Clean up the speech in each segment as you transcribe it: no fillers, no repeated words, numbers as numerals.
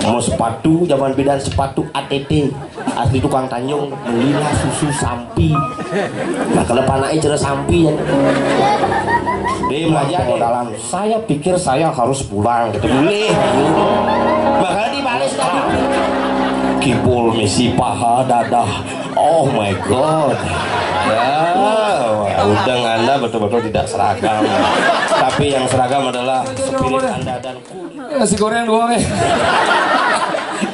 mau sepatu zaman beda sepatu ATT asli tukang Tanjung belilah susu Sampi. Nah kalau panai cerah Sampi ya dia belajar dalam saya pikir saya harus pulang gitu boleh bakal dibales tadi kipul misi paha dadah. Oh my god ya udang Anda betul-betul tidak seragam tapi yang seragam adalah spirit Anda dan kulit. Nasi goreng doang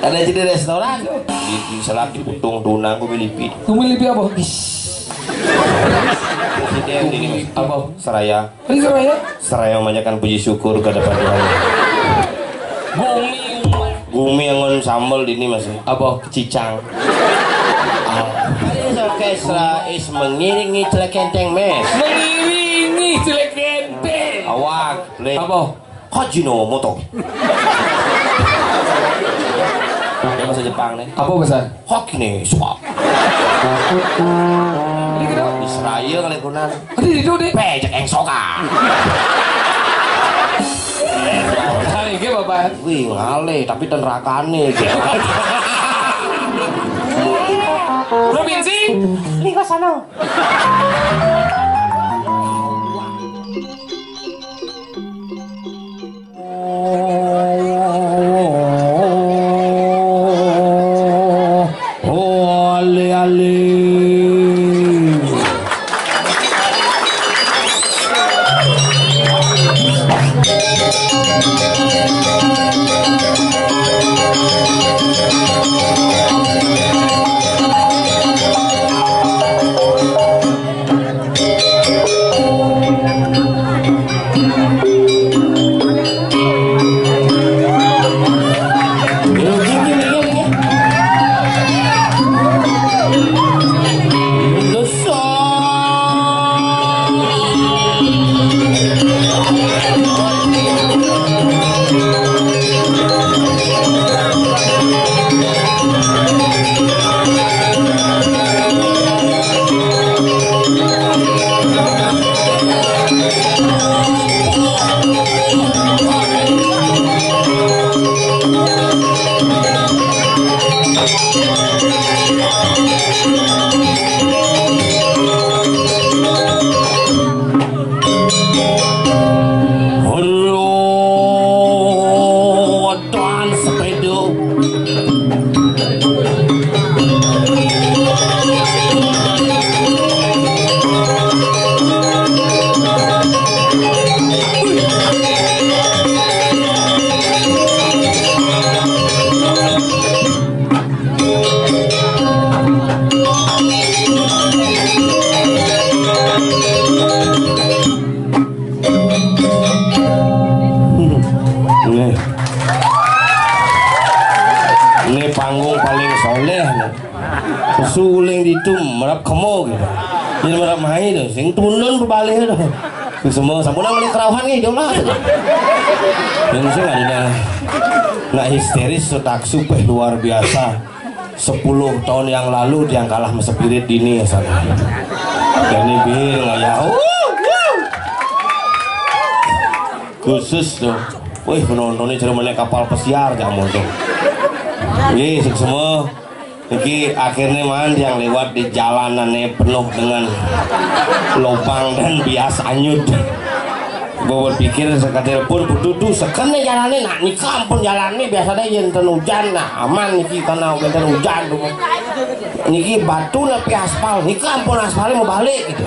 ada jadi restoran di selak di putung tunang gue milipi apa? presiden ini Apa? Seraya Ini Seraya? Seraya memanjakan puji syukur kepada Tuhan. Gumi yang sambal ini masih Apa? Cicang. Orkestra is mengiringi celekenteng mes. Mengiringi celekenteng. Awak play. Apa? Hajino moto. Ini bahasa Jepang nih. Apa bahasa? Hoki nih suap. Ini kenapa? Di Seraya kali kunan. Ada di duduk. Pejak yang soka. Hari ini bapak. Wih ngale tapi tenerakane. Provinsi? Ini sana. Ini panggung paling soleh nih. Suling itu merap kemo gitu. Jadi merap main tuh, sing tunun berbalik tuh. Semua sampun nang kerauhan nih jauh lah. Dan saya nggak histeris setaksu luar biasa. 10 tahun yang lalu dia kalah sama Spirit Dini ya sana. Dan ini bir nggak ya. Khusus tuh. Wih penontonnya cerumannya kapal pesiar kamu tuh. Iya semua. Jadi akhirnya man yang lewat di jalanannya penuh dengan lubang dan bias anyut. Gue berpikir sekadar pun butuh sekene jalannya nak nih kampung jalannya biasanya enten hujan nah aman nih karena enten hujan tuh. Niki batu tapi aspal nih kampung aspalnya mau balik gitu.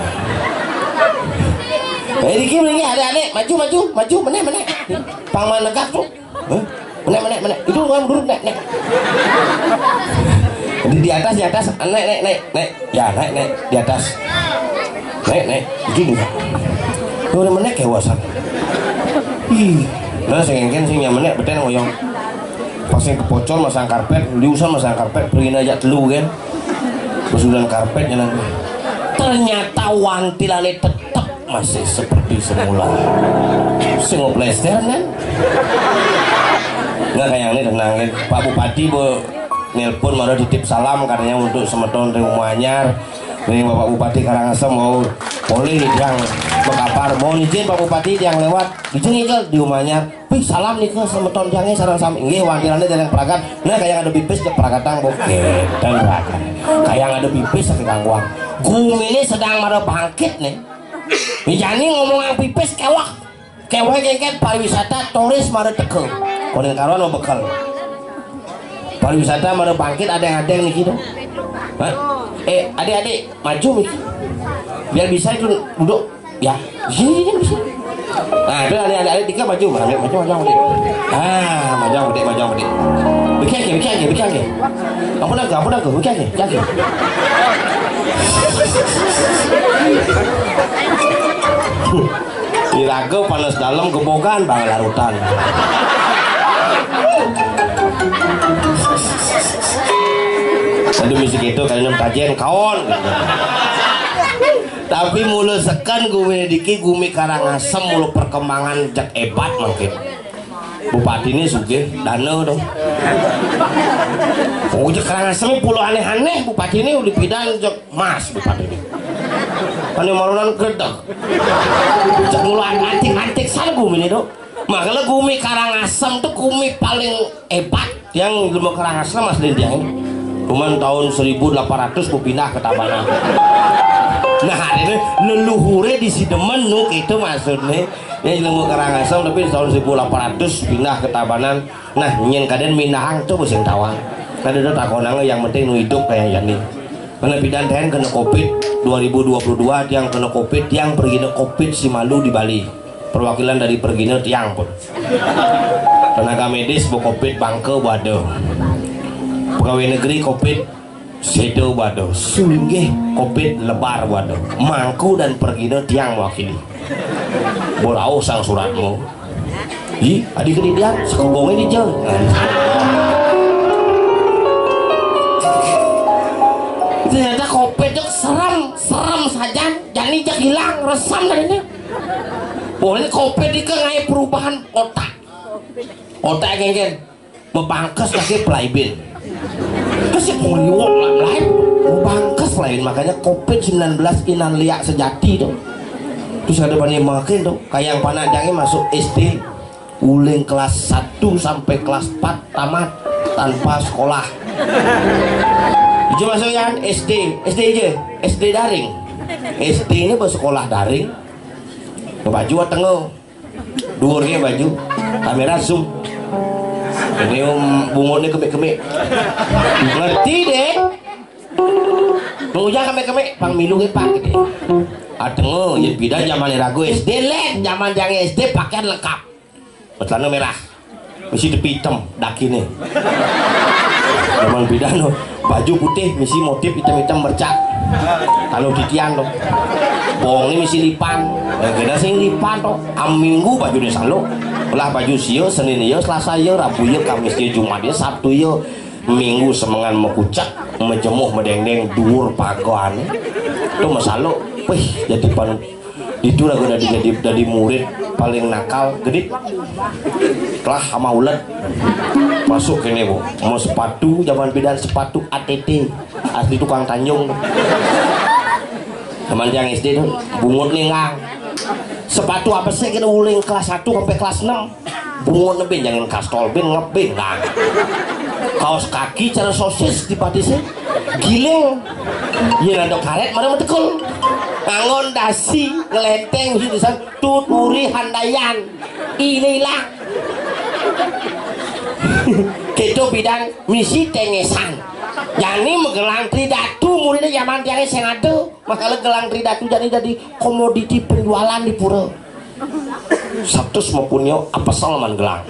Niki lagi adik-adik maju meneh pangman negak tuh. Meneh itu kan duduk nek. Di atas naik ya naik di atas naik gini tuh udah menek kayak wasan nah sengengken sing nyamenek beten ngoyong pas yang kepocor masang karpet diusan masang karpet pergi aja telu kan pesudan karpetnya nanti ternyata wantilane tetap masih seperti semula sing plester kan nggak kayak ini tenang kan Pak Bupati nelpon malah titip salam katanya untuk semeton rumah anyar. Ini Bapak Bupati Karangasem mau boleh yang berkabar mau izin Pak Bupati yang lewat izin di rumahnya. Wih salam nih ke semeton jange sareng sami nggih wantirane dereng pragat. Nah kayak ada pipis jeung pragatang boke dan pragat. Kayak ada pipis saking gangguan. Gumine sedang mare bangkit nih. Mijani ngomong ang pipis kewak. Kewek kengket pariwisata turis mare teke. Konen karuan mau bekal. Pariwisata mare bangkit adeng-adeng nih gitu. Adik-adik maju nih. Biar bisa itu duduk ya. Sini bisa. Nah, itu adik-adik tiga maju, maju. Ah, maju. Bikin. Ampun aku, bikin. Iraga panas dalam gebogan bang larutan. Aduh misi gitu kalian kajian kawan. Tapi mulu sekan gue diki gumi Karangasem mulu perkembangan jak ebat mungkin. Bupati ini sugih dana dong. Oh jak Karangasem pulau aneh-aneh bupati ini udah pidan jak mas bupati ini. Ane marunan gredeg. Jak mulu antik-antik sana gumi ini dong. Makanya gumi Karangasem tuh gumi paling hebat yang ilmu Karangasem mas Lindiang. Cuman tahun 1800 ku pindah ke Tabanan. Nah hari ini leluhure di Sidemen nuk itu maksudnya ya ilmu Karangasem tapi tahun 1800 pindah ke Tabanan. Nah nyen kaden Minahang tuh musim tawang kada itu takonange yang penting nu hidup kayak yani karena bidan tehen kena covid 2022 yang kena covid yang pergi ke covid si malu di Bali perwakilan dari pergi tiang pun tenaga medis bu covid bangke waduh pegawai negeri covid sedo waduh sunggih covid lebar waduh mangku dan pergi tiang mewakili borau sang suratmu ih adik gede dia sekogongnya di jauh ternyata covid itu serem saja jadi jak hilang resam tadinya boleh covid itu ngai perubahan otak genggen membangkes lagi pelaibin kasih pengliwok lain membangkes lain makanya covid-19 inan liak sejati tuh terus ada banyak makin tuh kayak yang panajangnya masuk SD uling kelas 1 sampai kelas 4 tamat tanpa sekolah cuma masuknya SD aja SD daring SD ini bersekolah daring baju tengah duurnya baju kamera zoom ini bungutnya kemik-kemik ngerti deh pengujang kemik-kemik pang milungnya pak gitu tengah ya beda zaman ragu SD lek zaman jangan SD pakaian lengkap celana merah misi tepi hitam daki nih zaman beda no baju putih misi motif hitam-hitam bercak kalau di tiang dong bohong ini misi lipan kena sing lipan toh minggu baju ini selalu ulah baju sio Senin yo Selasa yo Rabu yo Kamis yo Jumat yo Sabtu yo Minggu semengan mekucak mejemuh medeng-deng dhuwur pagoan itu masalah wih jadi pan itu lah gue jadi murid paling nakal gede kelah sama ulet masuk ke ini bu mau sepatu zaman bidan sepatu ATT asli tukang Tanjung teman yang SD tuh bungut ninggang sepatu apa sih kita uling kelas 1 sampai kelas 6 bungut nebin jangan kastol bin ngebin lah kaos kaki cara sosis di patisnya giling ya nandok karet mana metekul ngangon dasi ngelenteng tulisan tuturi handayan inilah gitu bidan misi tengesan jadi megelang tridatu muridnya zaman tiangnya sengadu makanya gelang tridatu jadi komoditi penjualan di pura Sabtu maupun yo apa salaman gelang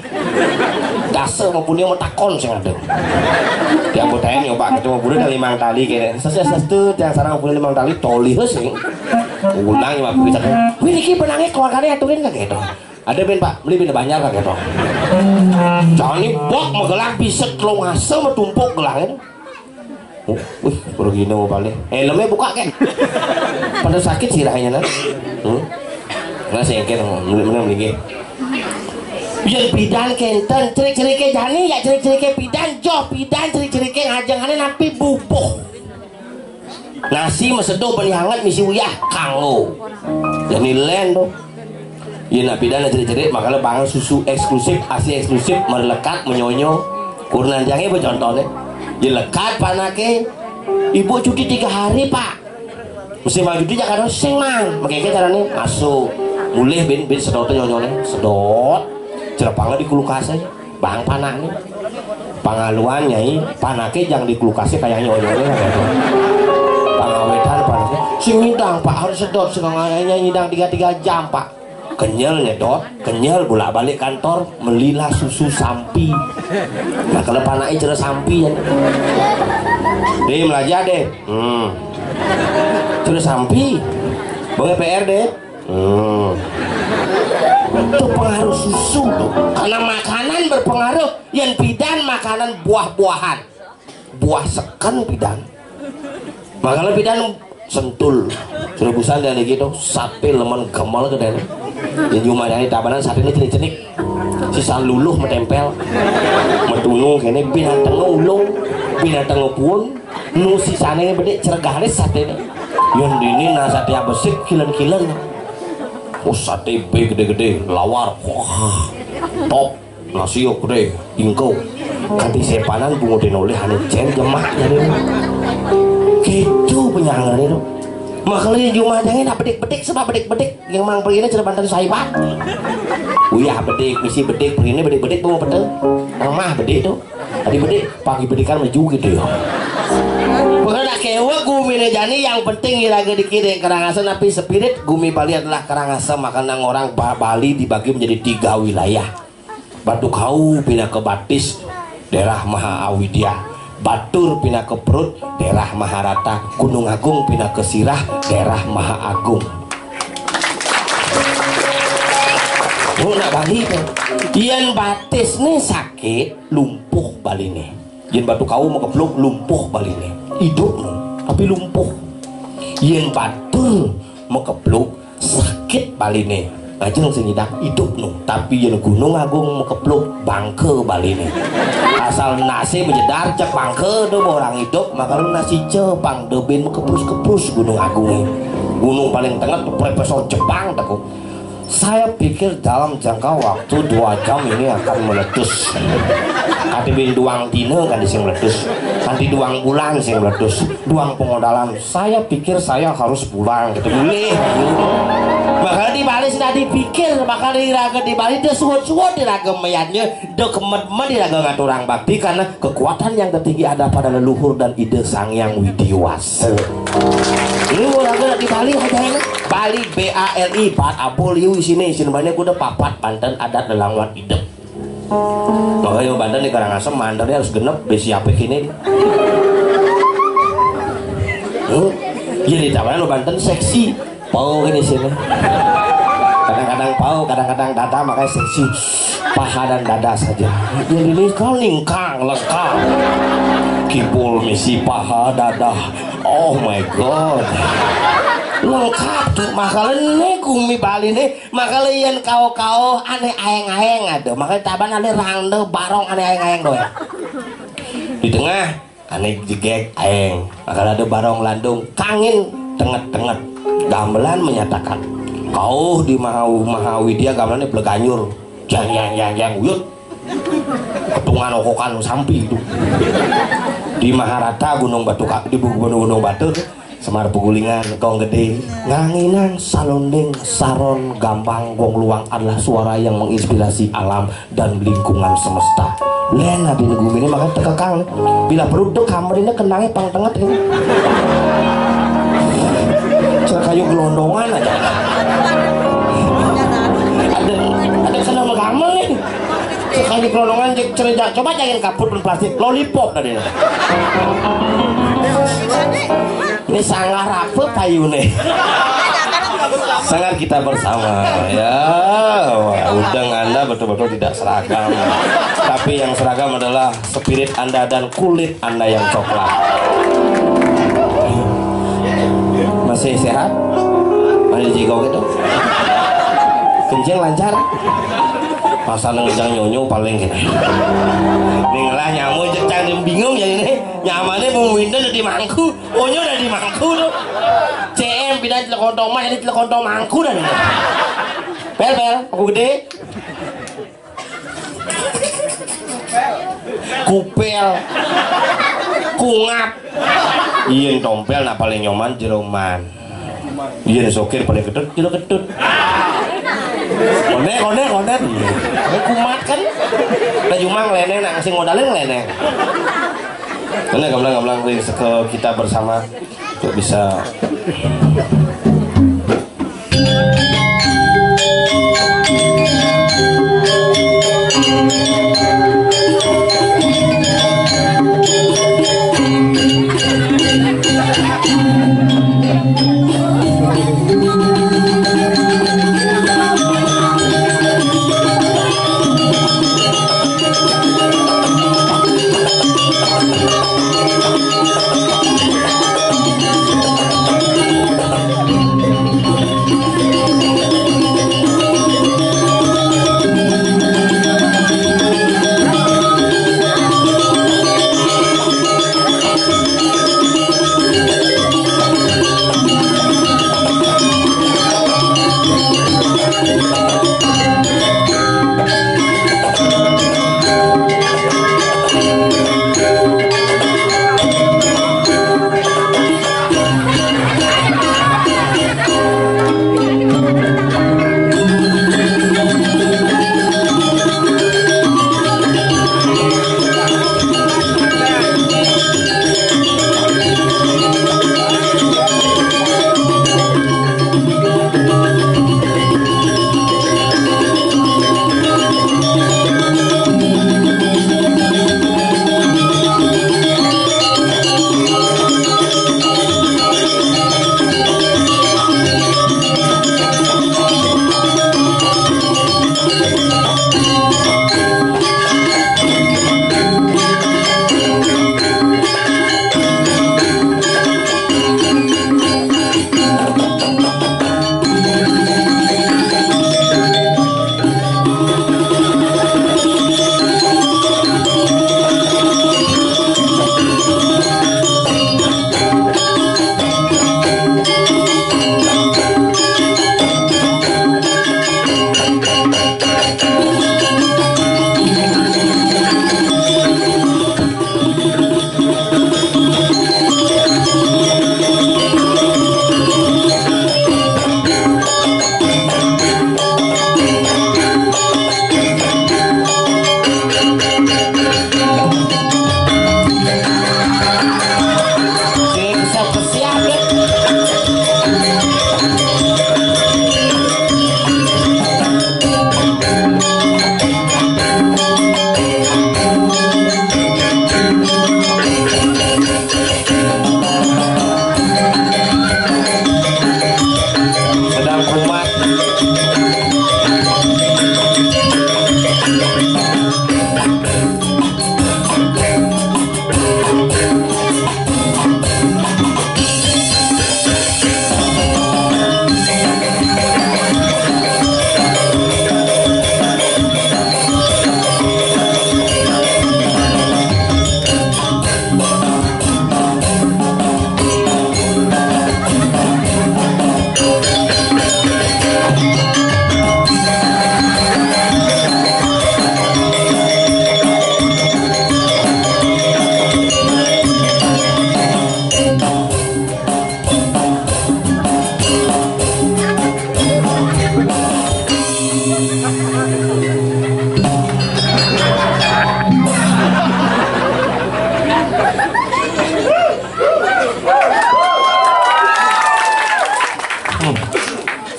dasa maupun yo metakon sengadu di anggotanya nyoba gitu mau dari 5 tali kayaknya sesuatu yang sarang punya 5 tali toli sing ulang ya bisa wih ini benangnya keluarganya aturin gak gitu ada ben pak beli ben banyak gak gitu jangan ini bok megelang bisa telung asa metumpuk gelangnya wih baru gini mau balik helmnya buka kan pada sakit sih rahanya nggak sih kan beli biar bidan kenten cerik-ceriknya jani ya cerik-ceriknya bidan jo bidan cerik-ceriknya ngajangannya napi bubuh nasi mesedo beli hangat misi uyah kanggo jadi len tuh Iya nak bidan cerit-cerit makanya bangun susu eksklusif, asi eksklusif, merlekat, menyonyo. Kurnan jange apa contohnya? Ya lekat panake. Ibu cuti 3 hari pak. Mesti mau cuti jangan sing mang. Makanya caranya masuk. Mulih bin sedot nyonyone, sedot. Jerapangnya di kulkas aja. Bang panak nih. Pangaluan nyai, panake jangan di kulkasnya kayak nyonyone. Pangawetan panake. Sing ngidang pak harus sedot. Sekanganya ngidang 3 jam pak. Kenyal nyedot, kenyal bolak-balik kantor melilah susu sampi. Nah kalau panai cerah sampi ya. Deh melajar deh. Cerah sampi. Boleh PR deh. Itu pengaruh susu tuh. Karena makanan berpengaruh. Yang bidan makanan buah-buahan. Buah seken bidan. Makanya bidan sentul. Sudah busan dari gitu. Sate lemon gemal ke dalam. Yang cuma dari tabanan saat ini cenik-cenik sisa luluh metempel metunung kene binatang ulung binatang pun nu sisane bedek cergaris sate ini yang dini na sate abesik kilen-kilen oh sate B gede-gede lawar wah top nasi yuk gede ingkau kanti sepanan bungo denoleh hane jen jemak jadi gitu penyangan itu makanya cuma jangan bedik-bedik sebab bedik-bedik yang mang pergi ini cerban dari saya pak. Uyah bedik, misi bedik pergi ini bedik-bedik bawa betul. Mah bedik tuh. Tadi bedik pagi bedikan maju gitu ya. Bukan nak kewa gumi jani yang penting iraga dikirim Karangasem tapi spirit gumi Bali adalah Karangasem makanan orang Bali dibagi menjadi 3 wilayah. Batu Kau pindah ke Batis daerah Maha Awidya. Batur pindah ke Perut daerah Maharata, Gunung Agung pindah ke Sirah daerah Maha Agung. Oh nak Bali tuh. Yen Batis nih sakit lumpuh Bali nih. Yen Batu Kau mau kepluk lumpuh Bali nih. Hidup nih tapi lumpuh. Yen Batur mau kepluk sakit Bali nih. Ngajeng sing hidup nu tapi yen Gunung Agung kepluk bangke Bali nih asal nasi menjedar cek bangke do orang hidup maka lu nasi cepang debin keprus Gunung Agung nih gunung paling tengah tuh Profesor Jepang takut saya pikir dalam jangka waktu 2 jam ini akan meletus katibin duang dina kan disini meletus nanti duang bulan sih meletus duang pengodalan saya pikir saya harus pulang gitu boleh makanya di Bali sudah dipikir makanya di Bali dia suut-suut diraga meyannya dia kemet-met diraga ngaturang bakti karena kekuatan yang tertinggi ada pada leluhur dan ide Sang Yang Widiwasa ini orang di Bali aja Bali BALI Bat Apoliu sini banyak udah papat Banten adat lelangwan hidup makanya Banten di Karangasem mandarnya harus genep besi apa ini iya di tawaran Banten seksi pau ini sini kadang-kadang pau kadang-kadang dada makanya seksi paha dan dada saja yang ini kau lingkang lengkap kipul misi paha dada oh my god lengkap tuh makanya ini gumi Bali nih makanya yang kau aneh ayeng-ayeng ada makanya taban aneh rangde barong aneh ayeng-ayeng doang di tengah aneh jegek ayeng makanya ada barong landung kangin tenget-tenget gamelan menyatakan kau di Mahawidya gamelannya beleganyur yang uyut ketungan okokan sampi itu di Maharata Gunung Batu di Gunung Batu Semar Pegulingan kong gede nganginang salondeng saron gampang gong luang adalah suara yang menginspirasi alam dan lingkungan semesta lena di negeri ini makanya tekekang bila perlu dek kamar ini kenangnya pang tengah ini kayu gelondongan aja ada sana megamel nih kayu gelondongan cerita coba jangan kaput plastik lollipop tadi ini sangat rapuh kayu nih sangat kita bersama ya udang Anda betul-betul tidak seragam tapi yang seragam adalah spirit Anda dan kulit Anda yang coklat masih sehat? Masih jigong gitu? Kencing lancar? Masa ngejang nyonyo paling gini nih lah nyamu jecang bingung ya ini nyamannya bumbuinnya udah di mangku onyo udah di mangku tuh CM pindah telekontong mah ini telekontong mangku dah Pel, aku gede. Kupel. Kungap. Iya tompel nak paling nyoman jeroman. Iya sokir paling kedut, kilo kedut. Konek. Kumat kan. Lah cuma ngeleneng nak ngasih modalin ngeleneng. Karena gamblang kita bersama untuk bisa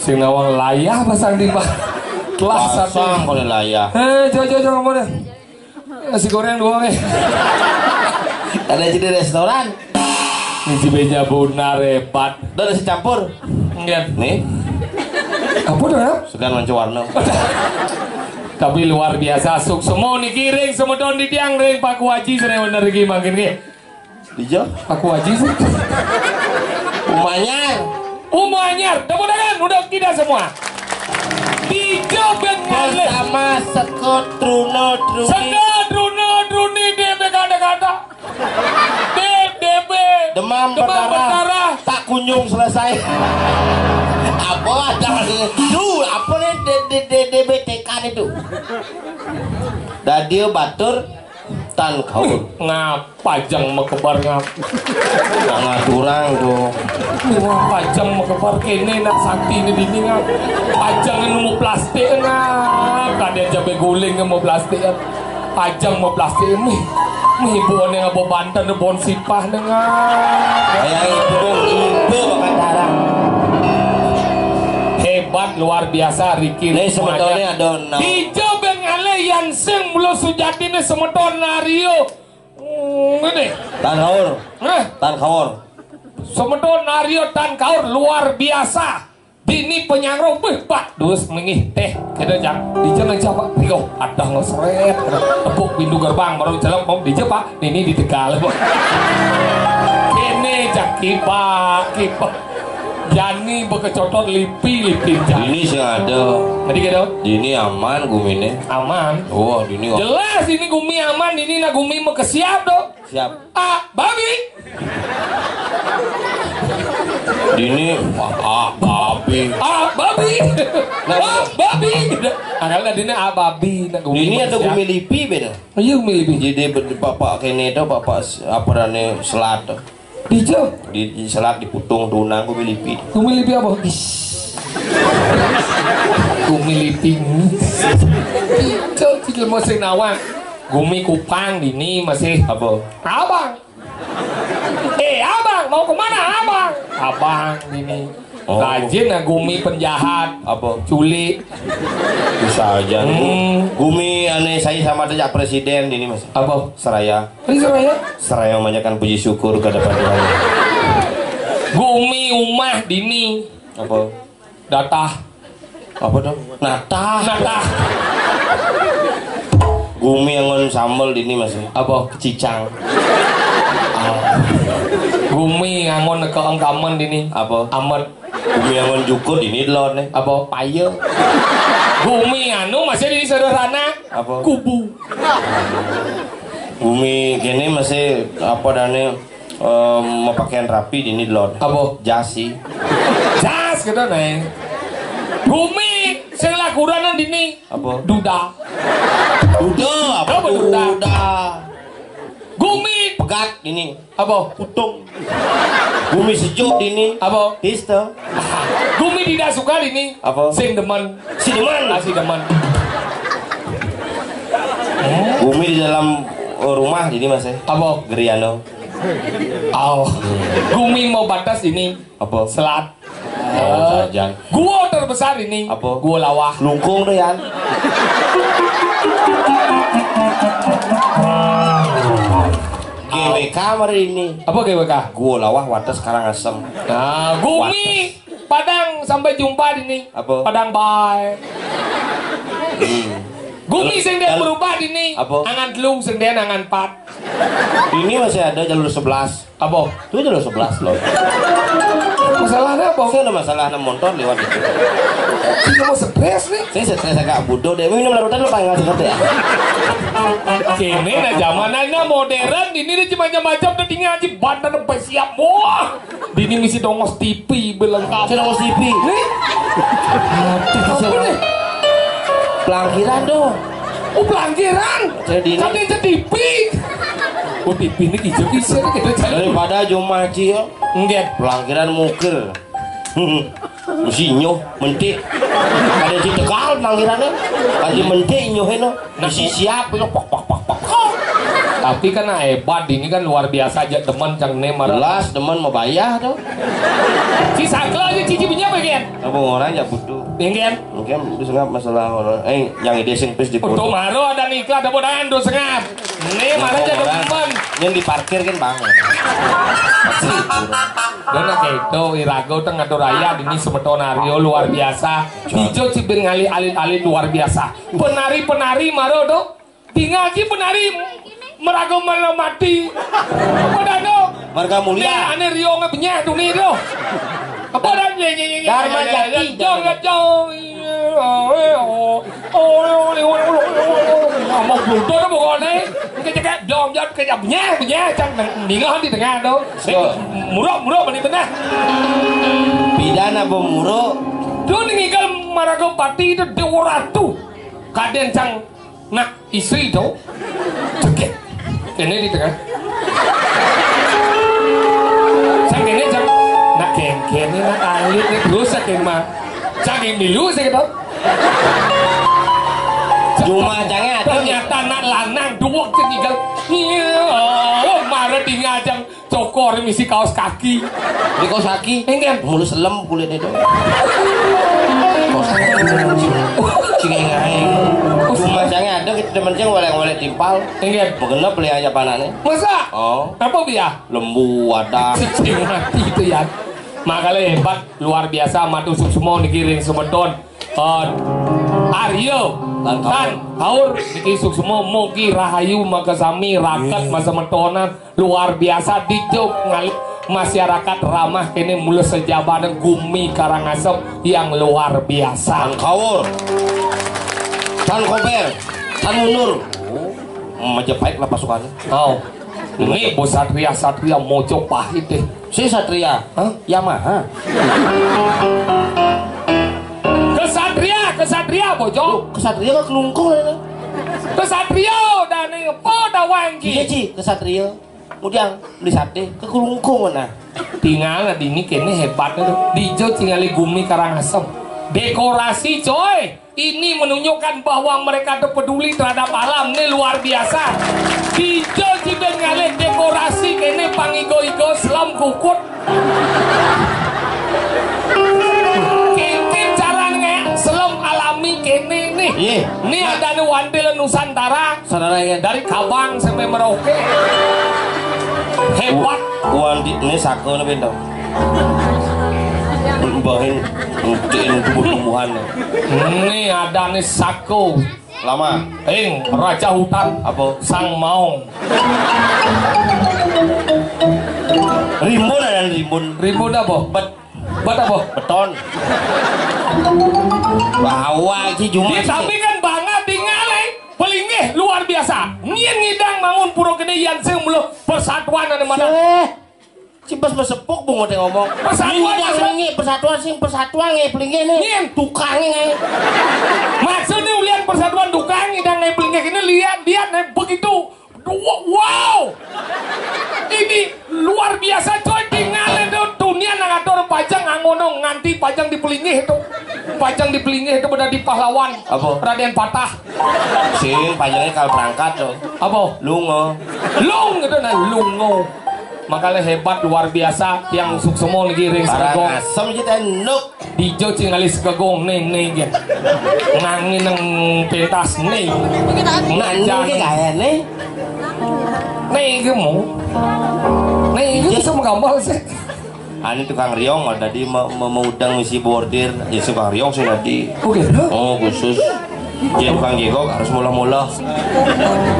Sing nawang layah pasang di pak kelas pasang kalau layah. Coba kamu deh. Nasi goreng doang Ada jadi restoran. Ini beja buna repat. Dan nasi campur. Lihat Nih. Apa dah? Sedang warna. Tapi luar biasa suk semua nih kiring semua don di tiang ring Pak Waji sering bener lagi makin ke. Dijo. Pak Waji sih. Umanyar, tepuk udah kita semua. Dijo bengal sama Sekot Truno Druni DB kata-kata. DB demam berdarah tak kunjung selesai. Apa ada? Duh, apa nih itu. Dadio batur tan kaur. Ngapajang mekebar Ngaturang tuh. Ngapajang mekebar kene nak sakti ini dini ngap. Pajang nemu plastik ngap. Kade jabe guling nemu plastik. Pajang mau plastik ini. Hibuan yang abo bantan bon sipah ngap. Kayak itu dong ibu Pangandaran. Hebat luar biasa Riki. Ini sebetulnya ada Ijo bengale yang sing mulo sujati ini semeton Nario. Ini. tan kaur. Tan kaur. Semeton Nario tan kaur luar biasa. Dini penyangro Pak dus mengih teh kita jang di jalan Jawa Rio ada ngesret tepuk pintu gerbang baru jalan mau di Pak ini di Tegal ini jak kipak Jani bekecotot lipi jani Ini sih ada. tadi gitu Ini aman gumine. aman Oh, ini jelas ini gumi aman ini na gumi mau kesiap do siap. babi Ini babi. babi babi akal tadi babi na gumi Ini ada gumi lipi beda. ayo gumi lipi Jadi bapak kene itu bapak apa rane selat. Dijo Di selat diputung tunang gumi lipi. gumi lipi apa gumi lipi Dijo cikil masih nawang gumi kupang dini masih Apa? abang abang mau kemana abang ini Oh. rajin ya gumi penjahat Apa? culik Bisa aja. Gumi aneh saya sama aja presiden ini mas. apa Seraya. ini saya Seraya memanjakan puji syukur kepada Tuhan. gumi umah dini Apa? datah Apa dong? Natah. datah Gumi yang sambal ini mas. apa Cicang. gumi ngangon ke engkaman dini Apa? amat Gumi yang jukur ini lor nih. apa paye gumi anu masih di sederhana Apa? kubu Gumi gini masih apa dane mau pakaian rapi ini lor. apa Jasi. jas gitu neng gumi sing lakuranan dini Apa? duda Udah. Apa? Apa duda? Udah. gumi Pegat ini. apa Putung. Gumi sejuk ini. apa Pista. gumi tidak suka dini Apa? sing demen Si deman. si demen Gumi di dalam rumah ini mas ya. apa Geriano. gumi mau batas ini Apa? selat Sajan. gua terbesar ini Apa? gua lawah Lungkung tuh Yan. GWK mari ini. apa GWK Gua lawah wates sekarang asem. nah gumi Padang sampai jumpa dini Apa? Padang bye gumi sing dia Dal- berubah dini Apa? angan telung sing dia angan pat Ini masih ada jalur 11. apa Itu jalur 11 loh. masalahnya apa Saya ada masalah motor lewat itu. sih mau stres nih Saya stres agak bodoh deh. Minum larutan lo paling ngerti ya. kini nah zamanannya modern ini dia macam-macam udah tinggal aja bantan sampai siap wah dini misi dongos TV belengkap Saya nongos TV. nih apa nih Pelangkiran dong. oh pelanggaran Jadi ini- tapi itu TV oh TV ini hijau-hijau nih kita cari Daripada Jumaji ya. enggak Pelangkiran mukir. Mesti nyoh mentik. Ada di Tegal pelangkirannya. Ada mentik nyoh itu. Mesti siap itu pak pak pak pak. tapi kan hebat ini kan luar biasa aja teman cang nemar Jelas teman mau bayar tuh. si sakla aja cici punya bagian Apa orang ya butuh. enggak Mungkin itu nggak masalah orang. Yang ide sing pes di untuk maro ada niklah ada bodan do sengap ini mana aja ada teman yang diparkir kan banget. dan kayak itu irago tengah raya ini semeton luar biasa hijau cibir ngali alit-alit luar biasa penari-penari maro do tinggal aja penari merago malam mati apa dah do Marga ya mulia. aneh rio nggak punya tuh nih do apa dah Dharma Jati. mau butuh đó một con đấy cái dòm cho cái dòng nhá chẳng đi ngon đi từ nga đâu murah mà đi tengah Pidana pemuruk. tuh nih kalau marago pati itu 200 Kaden cang nak istri itu cekek kene di tengah cang kene cang nak kene nak alit ni terus cang mah cang yang milu sih gitu cuma jangan ternyata nak lanang dua tinggal marah tinggal cang cokor misi kaos kaki di kaos kaki enggak mulu selem kulit itu kaos kaki cuma jangan ada kita temen ceng boleh timpal enggak begenep beli aja panaknya masa oh apa dia lembu wadah cing mati itu ya makanya hebat luar biasa matu semua dikiring sebedon Aryo dan haur dikisuk semua mogi rahayu makasami rakat masa metonan luar biasa dijuk ngali masyarakat ramah kini mulai sejabanan Gumi Karangasem yang luar biasa. Tan Kawur, Tan Kober, Tan Munur, Majapahit lah pasukannya. Oh, ini bos Satria Mojopahit deh. Si Satria, Yamaha. Kesatria bojo. Kesatria kan kelungkung ini. Kesatria dan ini pada wangki. Iya Ci, kesatria. Kemudian beli sate ke kelungkung mana? Tinggal di ini kene hebatnya tuh. Dijo tinggal Gumi Karangasem. Dekorasi coy. Ini menunjukkan bahwa mereka tuh peduli terhadap alam. Ini luar biasa. Dijo juga ngale dekorasi kene pangigo-igo selam kukut. Selam alami kene nih. Iya. Ini ada nih Wandil Nusantara. Saudara ya. Dari Kabang sampai Merauke. Hebat. Wandi ini sako nabi tau. Berbahin ngecein tumbuh-tumbuhan. Ini ada nih sako. Lama. Raja hutan. Apa? Sang Maung. Rimbun ada rimbun. Rimbun apa? Apa? Beton. Bawa Ci cuma. Tapi kan banget tinggal pelingih luar biasa. Ngien ngidang bangun puro gede yang sing mulu persatuan ada mana? Si pas besepuk bungo teh ngomong. Persatuan sing persatuan nge pelingih nih. Ngien tukangnya nge. Maksudnya lihat persatuan tukang ngidang nge pelingih ini lihat begitu. Wow. Ini luar biasa coy tinggal itu dunia nangator pajang angono nganti pajang di pelingih itu. Pajang di pelingih itu benar di pahlawan. Apa? Raden Patah. Sing pajangnya kalau berangkat tuh. Apa? Lungo. Lung gitu nah lungo. Makanya hebat luar biasa yang semua lagi ring segagong. Karangasem kita nuk. Dijo cingali segagong nih gitu. Nangin nang pentas nih. Nangin ke kaya nih. Nih gemu. Nih itu sama gambar sih. Ani tukang riong tadi mau udang misi bordir ya tukang riong sih tadi. Oke. Oh khusus. Ya tukang gego harus mula-mula.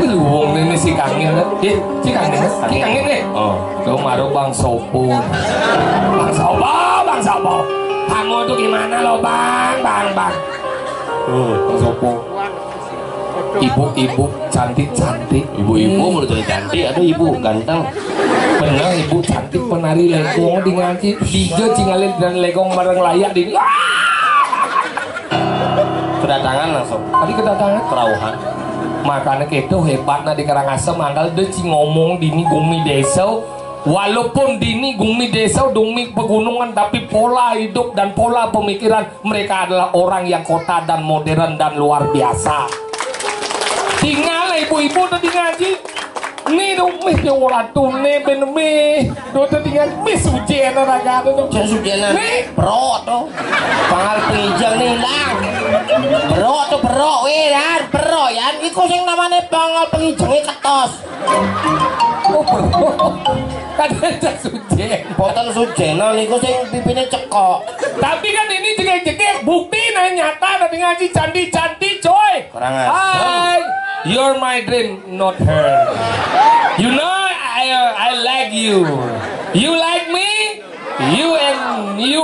Luwung ini si Kangin kan? Si Kangin nih. Oh. Kemaru Bang Sopo. Bang Sopo. Kamu tuh gimana lo Bang? Bang Sopo. Ibu-ibu cantik-cantik. Ibu-ibu menurut saya cantik. Aduh ibu ganteng. Bener ibu cantik penari legong di ngaji. Dijo cingalin dan legong bareng layak di. Kedatangan langsung. Tadi kedatangan Kerauhan. makanya gitu hebatnya di Karangasem anggal dia ngomong dini Gumi desa walaupun dini Gumi desa Gumi pegunungan tapi pola hidup dan pola pemikiran mereka adalah orang yang kota dan modern dan luar biasa. Tinggal ibu-ibu udah di ngaji nih dong mih orang tuh nih bener udah tinggal mih sujen raga tuh Jen sujenan bro tuh pangal penghijau nih lang bro dan bro ya iku sing namanya pangal penghijaunya ketos kan ada sujen boten sujenan iku sing pipinya cekok tapi kan ini jegek-jegek bukti nah nyata tapi ngaji cantik-cantik coy. Hai you're my dream not her. You know I like you. You like me? You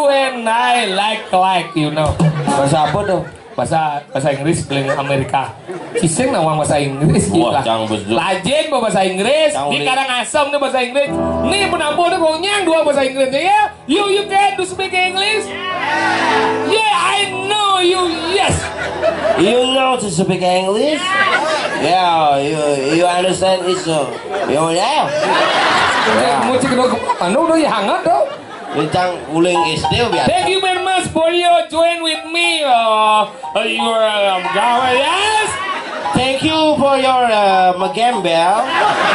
and I like you know. bahasa apa tuh? Bahasa Inggris paling Amerika. Kiseng nawang bahasa Inggris Wah, lah. Lajen bahasa Inggris. Di Karangasem nih bahasa Inggris. Nih penampu nih pokoknya dua bahasa Inggris ya. You can do speak English? Yeah, I know you. Yes. You know to speak English? Yeah, you understand it so. Yeah. Mau cek dong, anu udah ya hangat dong. Rencang uling SD biasa. Thank you very much for you join with me. Your yes. Thank you for your megembel.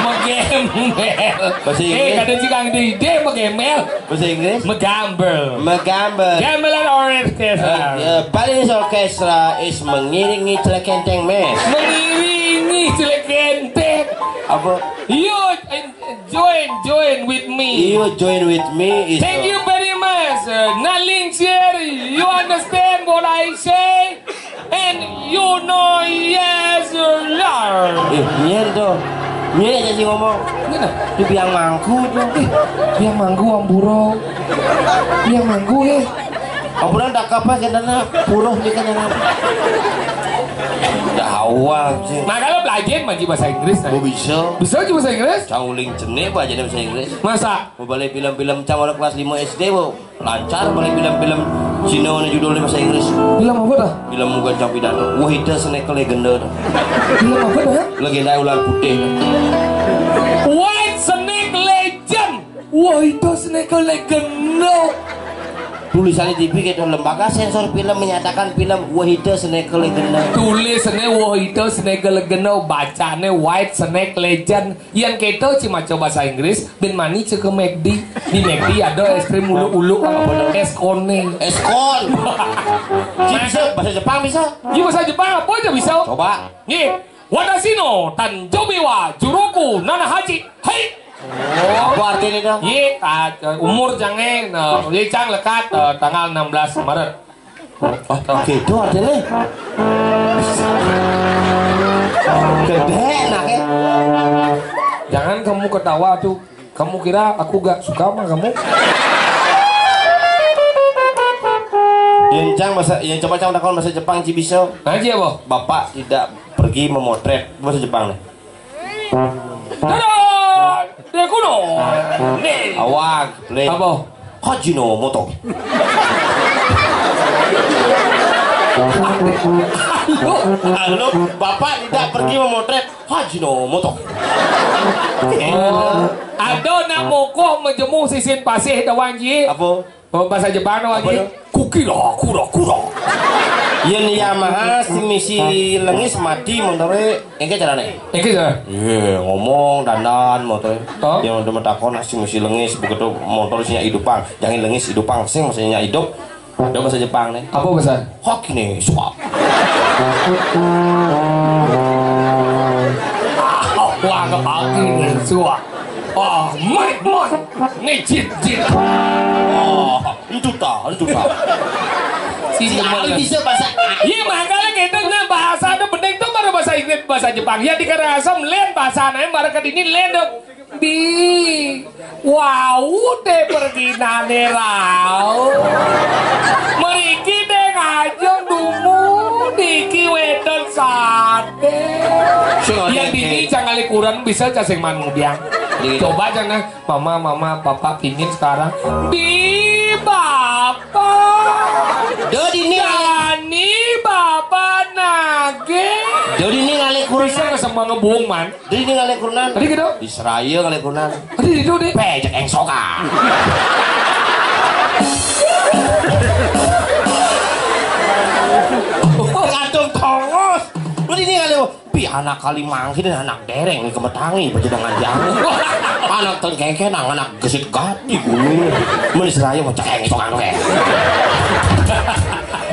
Megembel. Bahasa Inggris. Kadang sih kang di ide megembel. Bahasa Inggris? Megambel. Megambel. Gamelan orkestra. Balis orkestra is mengiringi celekenteng mes. Mengiringi celekenteng. Apa? You join with me. You join with me is. Thank you very much. Naling here. You understand what I say? And you know yes Lord. Nyen tuh. Nyen aja sih ngomong. Di biang mangku tuh. Biang manggu amburo. Biang manggu ya. Amburan dak apa kendana puruh di kendana. Dawa sih. Makanya belajar manji bahasa Inggris. Mau bisa. Bisa aja bahasa Inggris? Cauling jenek aja bahasa Inggris. Masa? Mau balik film-film cawal kelas 5 SD mau lancar balik film-film Cina judulnya bahasa Inggris. Film apa dah? Film muka capi dano. Wahida Snake legenda. Film apa dah? Legenda ular putih. White Snake Legend. Wah itu Snake Legenda. Tulisannya TV gitu, lembaga sensor film menyatakan film Wahida Snake legenda. Tulisannya Wahida Snake Legenda, bacanya White Snake Legend. Yang kita cuma coba bahasa Inggris dan mani cek ke McD. Di McD ada es krim ulu-ulu apa es kone. Eskon. Bisa bahasa Jepang bisa? Di bahasa Jepang apa aja bisa? Coba. Nih, watashi no tanjoubi wa juroku nanahachi. Hai. Oh, apa artinya dong? Ye, umur jangan, ye cang lekat tanggal 16 Maret. Oh, gitu artinya. Gede nak ya. Jangan kamu ketawa tuh. Kamu kira aku gak suka sama kamu? Yang coba cang takon bahasa Jepang bisa. Aja boh. Bapak tidak pergi memotret bahasa Jepang nih. Dadah! Dekuno! Nih! Awak, play. Apa? Hajino moto. Halo, Bapak tidak pergi memotret Hajino moto. Ada nak mokoh menjemu sisin pasih dawanji. Apa? Bahasa Jepang dawanji. Kukira, kura. Yen Yamaha si misi lengis mati motornya engke carane. Iki ya. Ngomong dandan motor. Oh? Yang udah takon si misi lengis begitu motor sinya hidupang. Jangan lengis hidupang sing maksudnya hidup. Ada bahasa Jepang nih. Apa bahasa? Hoki nih, suap. Wah, hoki nih, suap. Oh, mai. Nih jit. Oh, itu ta. Si Ali bisa bahasa. Iya makanya kita nggak bahasa ada bening tuh baru bahasa Inggris bahasa Jepang ya dikerasam len bahasa aneh baru ke dini len dong di wow deh pergi nane rau meriki deh ngajeng dumu diki wedon sate yang dini jangan likuran bisa casing manu biang coba jangan mama papa pingin sekarang di bapak Dodi Dani Bapak Nage. Dodi ini ngalih kurunan. Bisa nggak sama ngebuang man? Dodi ini ngalih kurunan. Tadi gitu. Di Seraya ngalih kurunan. Tadi itu deh. Pejak yang soka. Ngadom tongos. Dodi ini ngalih. Pi anak kali mangki dan anak dereng nih kemetangi bajedangan jangan. Anak tengkengke nang anak gesit gati gunung. Meni Seraya mau cekeng sokan we.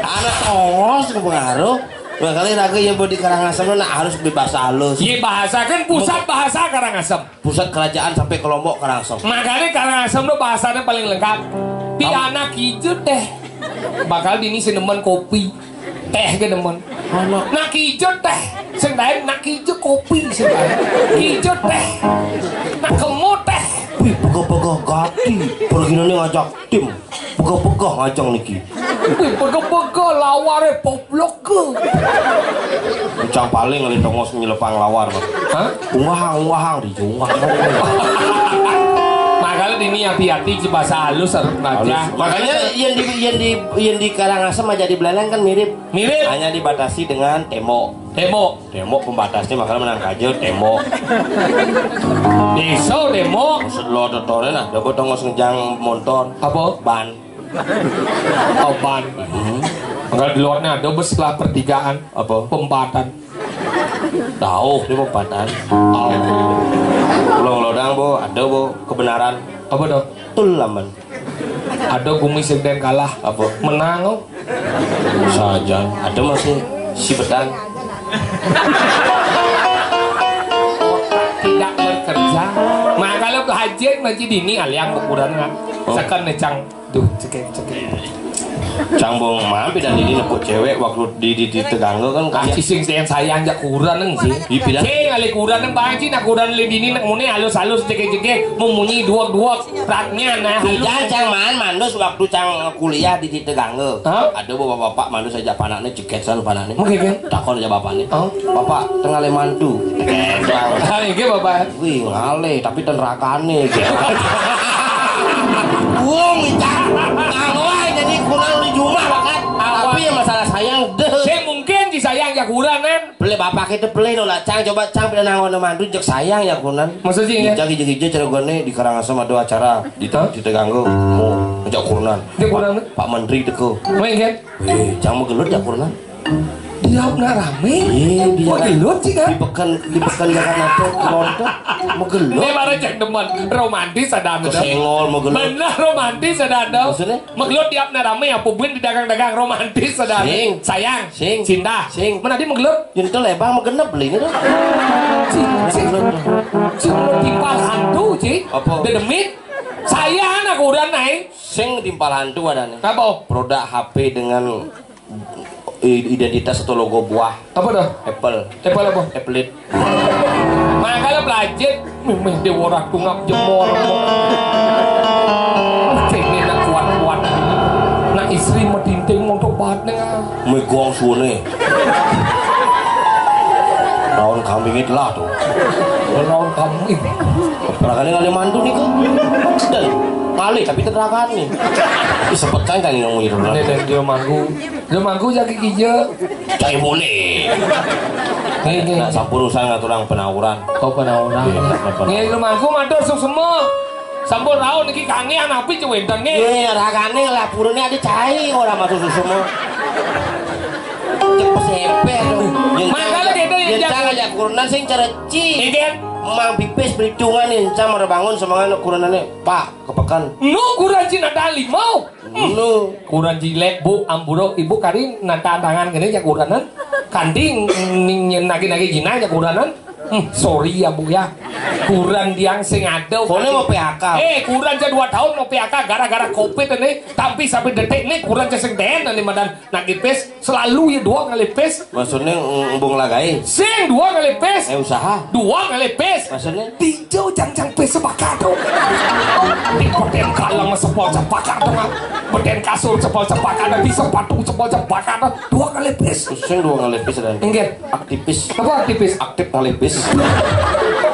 Anak tongos kepengaruh. Makanya ragu yang di Karangasem nak harus berbahasa halus. Iya bahasa kan pusat bahasa Karangasem. Pusat kerajaan sampai ke Lombok Karangasem. Makanya Karangasem tuh bahasanya paling lengkap. Di anak hijau teh. Bakal dini sineman kopi. Teh ke demen. Nak hijau teh. Sing lain nak hijau kopi sing lain. Hijau teh. Nak kemut teh. Wih, pegah-pegah gati. Pergi nih ngajak tim. Pegah-pegah ngajak niki. Wih, pegah-pegah laware poblok ke. Ucang paling ngali tongos nyelepang lawar. Hah? Ungang di ungang. Makanya di ini hati-hati bahasa halus harus aja. Makanya yang di Karangasem aja di Beleleng kan mirip. Hanya dibatasi dengan temo pembatasnya, makanya menang kaje temo. Deso demo. Maksud lo totore nah, udah botong ngejang motor. Apa? Ban. Oh ban. Enggak di luarnya ada bus lah pertigaan. Apa? Pembatan. Tahu ini pembatan. Lodang bo, ada bo kebenaran. Apa dong? Tul laman. Ada kumis dan kalah. Apa? Menang oh. Saja. Ada masih si petang. Tidak bekerja. Maka kalau haji masjid ini aliang ukuran nggak. Sekan necang. Duh cekek. Cambung mampir dan ini nepuk cewek waktu di Tegangga kan kasih sing sayang jak kurang neng sih. Dibilang sing ale kurang neng banci nak kurang le dini nak muni halus cekek memunyi dua ratnya nah halus. Cang mandus waktu cang kuliah di Tegangga. Ada bapak mandus aja panaknya ceket san panaknya. Mungkin takon aja bapaknya. Bapak tengah le mantu. Iki bapak. Wih ngale tapi tenerakane gitu. Wong cang. Jadi kurang di rumah banget. Tapi ya masalah sayang deh. Saya mungkin si sayang ya kurang kan. Beli bapak itu beli nolak cang coba cang pilih nangon mantu jek sayang ya kunan. Maksudnya ya? Jagi cara gue nih di Karangasem ada acara di Tegangga mau ngejak kurunan. Pak Menteri teko. Main kan? Cang mau gelut ya kurunan. Dia nak rame. Mau gelut sih kan? Di pekan Jakarta nonton mau gelut. Ini baru cek demen romantis ada anda. Kesengol mau gelut. Benar romantis ada anda. Maksudnya? Mau gelut tiap nak rame ya publik di dagang-dagang romantis ada. Sayang, cinta, mana dia mau gelut? Jadi itu lebang mau genep beli ini tuh. Timpal hantu sih. Apa? Dedemit. Sayang aku udah naik. Sing timpal hantu ada nih. Apa? Produk HP dengan identitas atau logo buah. Apa dah? Apple apa? Apple. Makanya belajar memang dia orang tungap jemor. Kayaknya nak kuat-kuat. Nak istri medinting untuk batnya. Megong suone. Rawan kambing itu lah tuh. Rawan kambing. Terakan kali mantu nih kan. Dan kali tapi terakan nih. Sempet kan ini ngomong itu. Dan dia manggu jadi hijau. Cai boleh. Nah, sampun usaha ngaturang penawuran. Oh penawuran. Nih dia manggu matur semua. Sampun raun iki kangean api cuwentan nge. Iya rakane lapurane ada cai orang masuk semua. Cepet sepe tuh. Makanya kita yang jangan aja kurunan sing cereci. Iki Mang pipis perhitungan nih, cang mau bangun semangat kurunannya, Pak kepekan. Nu kurang cina dali mau. Nu kurang jilek bu amburo ibu kari nanta tangan kene ya kuranan. Kanding nagi jina ya kuranan. Sorry ya bu ya. Kurang diang sing ada. Kone mau PHK. Kurang aja 2 tahun mau PHK gara-gara covid ini. Tapi sampai detik ini kurang aja sing den nih madan nagi pes selalu ya 2 kali pes. Maksudnya embung lagai. Sing 2 kali pes. Usaha. 2 kali pes. Maksudnya? Tinjau jang pes sepakado. Di beden kalang sepol sepakado. Beden kasur sepol sepakado. Di sepatu sepol sepakado. 2 kali pes. Sing 2 kali pes dan. Enggak. Aktivis. Apa aktivis? Aktif kali pes.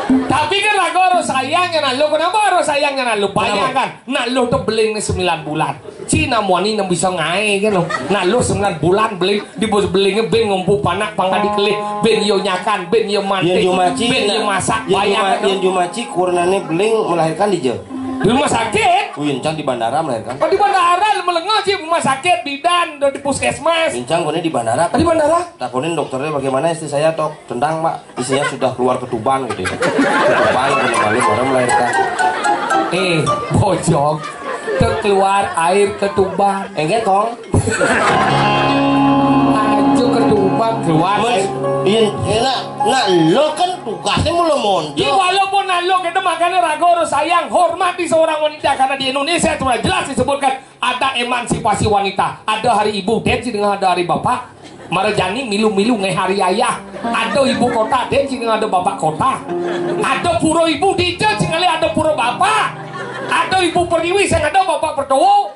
Tapi kan lagu harus sayangnya nalu. Kenapa harus sayangnya nalu? Bayangkan nalu tuh beling 9 bulan. Cina muani yang bisa ngai kan lo. Nalu 9 bulan beling di bos belingnya ben ngumpu panak pangadi kelih ben yo nyakan ben yo mantik ben yo masak bayangkan. Yang jumaci kuranane beling melahirkan di jauh. Di rumah sakit. Wincang di bandara melahirkan. Oh di bandara melengah sih rumah sakit bidan di puskesmas. Wincang kone di bandara. Di bandara. Takunin dokternya bagaimana istri saya tok tendang Pak. Istrinya sudah keluar ke Tuban gitu. Tuban kone malu orang melahirkan. Bojong. Keluar air ke Tuban. Enggak kong. Ajo ke Tuban keluar. Iya, nah lo kan tugasnya mulu monjo. Walaupun lo kita makanya ragu harus sayang hormati seorang wanita karena di Indonesia sudah jelas disebutkan ada emansipasi wanita, ada hari ibu densi dengan ada hari bapak. Marajani milu-milu nge hari ayah. Ada ibu kota densi dengan ada bapak kota. Ada puro ibu dijel sekali ada puro bapak. Ada ibu pertiwi yang ada bapak pertowo.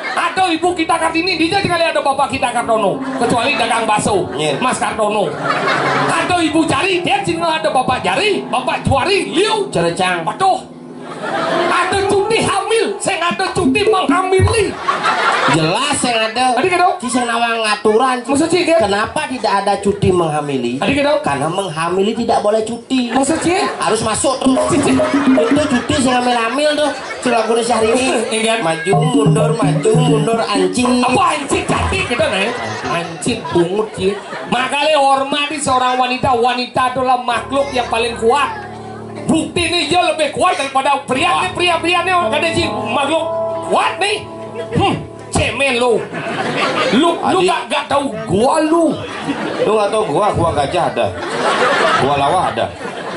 Ada ibu kita Kartini dia sekali ada bapak kita Kartono kecuali dagang bakso Mas Kartono. Ada ibu Jari dia juga ada bapak Jari bapak Juari Liu Cerecang. Waduh. Ada Cuti Ham memilih. Jelas yang ada. Adik dong. Ci sing nawang ngaturan. Maksud Ci, kan? Kenapa tidak ada cuti menghamili? Adik dong. Karena menghamili tidak boleh cuti. Maksud Ci? Harus masuk tuh. Itu cuti sing hamil-hamil tuh. Silagune Syahrini. Ingat. Maju mundur anjing. Apa anjing cantik gitu nih? Anjing pungut Ci. Makanya hormati seorang wanita. Wanita adalah makhluk yang paling kuat. Bukti nih dia lebih kuat daripada pria nih, pria nih orang kadang Ci makhluk kuat nih. Cemen lu gak tahu gua lu gak tahu gua gajah ada, gua lawa ada.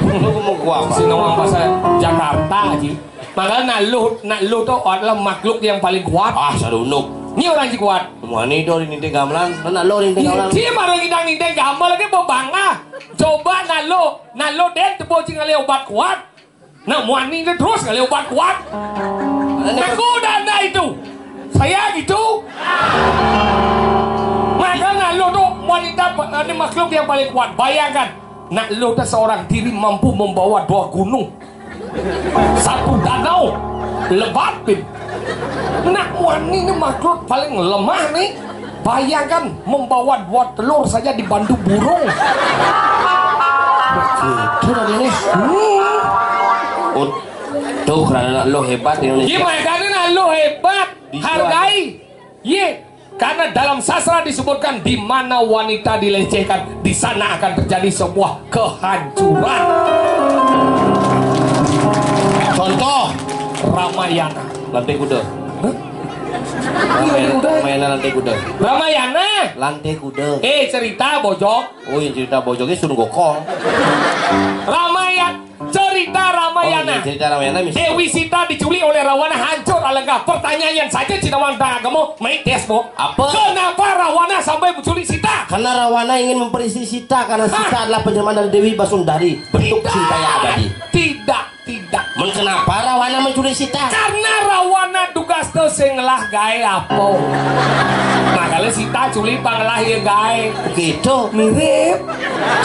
Lu mau gua apa? Sinawang bahasa Jakarta Ji. Makanya nak lu tuh adalah makhluk yang paling kuat. Ah sadunuk ini orang Ci kuat. Mani do ini gamelan, nak lu ini gamelan. Dia marah ngidang gambar lagi bebangga. Coba nak lu den tebo cing ngale obat kuat. Nah muani terus ngale obat kuat. Aku udah ada itu. Saya gitu. Makanya lo tuh wanita ini makhluk yang paling kuat. Bayangkan, nak lo tuh seorang diri mampu membawa 2 gunung, 1 danau, lebatin. Nak wanita ini makhluk paling lemah nih. Bayangkan membawa 2 telur saja dibantu burung. Itu tadi nih. Tuh karena lo hebat Indonesia. Gimana karena lo hebat? Hargai, karena dalam sastra disebutkan di mana wanita dilecehkan, di sana akan terjadi sebuah kehancuran. Contoh Ramayana. lantai kuda. Mainan lantai kuda. Ramayana. Lantai kuda. Cerita bojok. Oh yang cerita bojoknya Sun Gokong. Cerita Ramayana. Oh, cerita Ramayana misalnya. Dewi Sita diculik oleh Rawana, hancur alangkah. Pertanyaan saja Cinawang kamu main tes Apa? Kenapa Rawana sampai menculik Sita? Karena Rawana ingin memperisi Sita karena Sita adalah penjelmaan dari Dewi Basundari, bentuk cinta yang abadi. Tidak. Kenapa Rawana menculik Sita? Karena Rawana tugas tuh sing ngelah gawe apa? Makanya Sita culik pangelah ya gawe. Gitu. Mirip.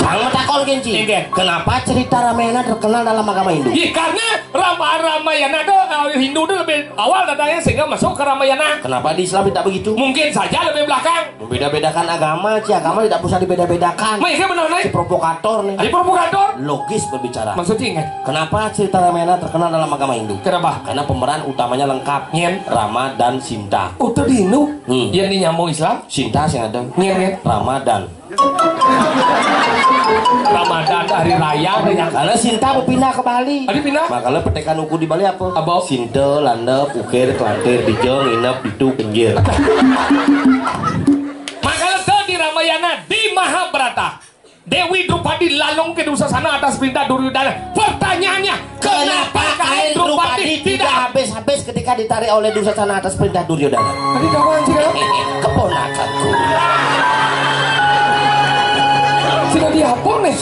Jangan takon Kenci. Kenapa cerita Ramayana terkenal dalam agama Hindu? Karena Ramayana tuh Hindu tuh lebih awal datangnya sehingga masuk ke Ramayana. Kenapa di Islam tidak begitu? Mungkin saja lebih belakang. Membeda-bedakan agama, agama tidak usah dibeda-bedakan. Mereka benar nih. Si provokator nih. Ada provokator. Logis berbicara. Maksudnya kenapa cerita Ramayana terkenal dalam agama Hindu? Kenapa? Karena pemeran utamanya lengkap. Rama dan Sinta. Itu di Hindu. Yang ini nyambung Islam. Sinta sih ada. Ramadan hari raya yang karena Sinta mau pindah ke Bali. Pindah. Makanya petekan uku di Bali apa? Apa? Sinta, landep, ukir, kelantir, dijeng, nginep, itu pinggir. Makanya tuh di Ramayana di Mahabharata Dewi Drupadi lalung ke Dursasana atas perintah Duryodhana. Pertanyaannya, kenapa kain Drupadi tidak habis-habis ketika ditarik oleh Dursasana atas perintah Duryodhana? Tadi kawan sih keponakanku. Sudah dihapus nih.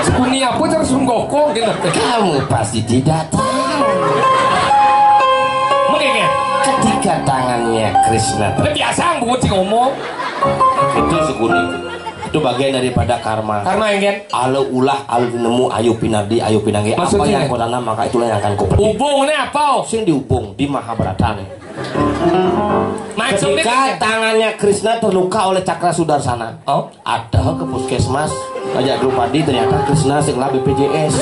Sekuni apa cara Sun Gokong gitu. Kamu pasti tidak tahu. Mungkin ketika tangannya Krishna. Biasa bungut sih ngomong. Itu sekuni. Itu bagian daripada karma. Karma yang kan? Alu ulah, alu nemu, ayu pinardi, ayu pinangge. Apa yang kau tanam maka itulah yang akan kau petik. Hubungnya apa? Sing dihubung di Mahabharata nih. Maksudnya ketika tangannya Krishna terluka oleh Cakra Sudarsana, ada ke puskesmas ajak Drupadi, ternyata Krishna singlah BPJS.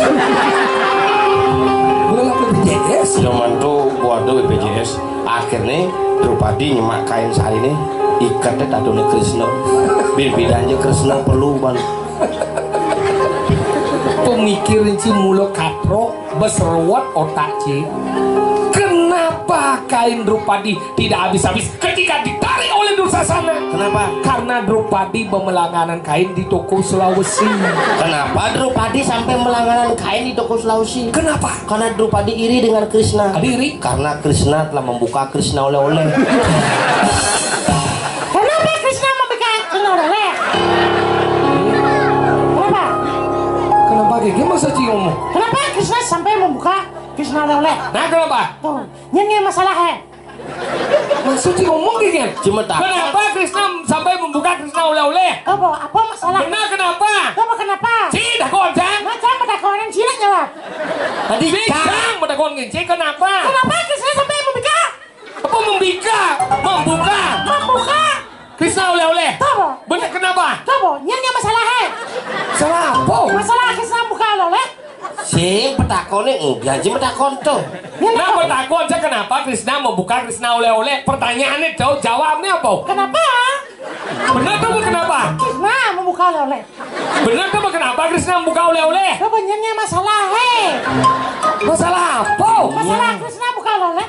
Udah BPJS? Zaman tuh buat BPJS. Akhirnya Drupadi nyemak kain sari ini ikatnya tadone Krishna. Bidannya Krishna perlu ban. Pemikirin si mulut katro beserwat otak ci. Kenapa kain Drupadi tidak habis-habis ketika ditarik oleh Dursasana? Kenapa? Karena Drupadi bermelangganan kain di toko Sulawesi. Kenapa Drupadi sampai melangganan kain di toko Sulawesi? Kenapa? Karena Drupadi iri dengan Krishna. Iri? Karena Krishna telah membuka Krishna oleh-oleh. Kenapa Krishna membuka Krishna oleh-oleh? Kenapa? Kenapa kayak masa Ci ngomong? Kenapa Krishna sampai membuka Krishna oleh-oleh? Nah kenapa? Tuh, nyanyi masalahnya. Maksudnya ngomong gini. Cuma tak. Kenapa Krishna sampai membuka Krishna oleh-oleh? Apa masalah? Benar kenapa? Kenapa? Cih dah koncang. Macam pada kawanan cilik jawab. Tadi cang pada koncang. Cih kenapa? Kenapa Krishna sampai membuka? Apa membuka. Krisna oleh-oleh. Apa? Bener kenapa? Apa? Nyen masalah he. Salah apa? Masalah Krisna buka oleh. Sing petakone janji petakon tuh. Nah bertakon saya kenapa Krisna membuka Krisna oleh-oleh. Pertanyaannya jawabnya apa? Kenapa? Bener tuh kenapa? Krisna membuka oleh. Bener tuh kenapa Krisna membuka oleh-oleh? Apa nyennya masalah he? Masalah apa? Masalah Krisna buka oleh.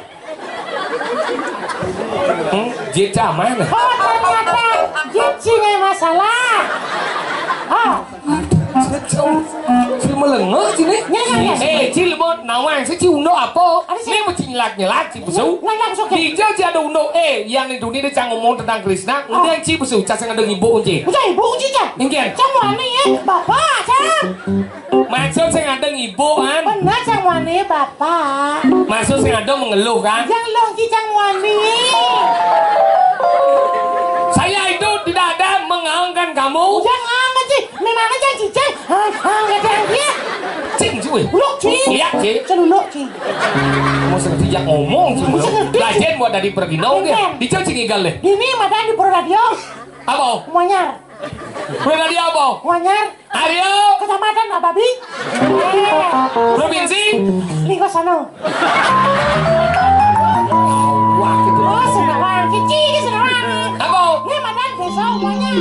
Jeca mana? Oh ternyata jicinya masalah. Oh. Si melengah sini. Nyelengah. Cil mau nawang si undo apa? Ada sih. Ini mau nyelak si besu. Langsung ke. Di jauh ada undo. Yang itu dia jangan ngomong tentang Krisna. Udah si besu. Cak ada ibu unci. Udah ibu uji kan? Ingin. Cang wani ya, bapak cang. Maksud saya ada ibu kan? Benar cang wani bapak. Maksud saya ada mengeluh kan? Yang longki cang wani. Saya itu tidak ada mengangkat kamu. Jangan angkat sih, memang aja cicing. Angkat yang dia. Cing cuy. Luk cing. Iya cing. Celuluk cing. Mau sengaja ngomong sih belum. Lajen buat dari pergi nong dia. Dicau cing igal deh. Ini madan di Pro Radio. Apa? Muanyar. Udah dia apa? Muanyar. Ayo. Kecamatan Ababi. Provinsi. Lingko Sano. Wah gitu. Oh, Senawang. Cici, Senawang. Apa? Ini madan desa Muanyar.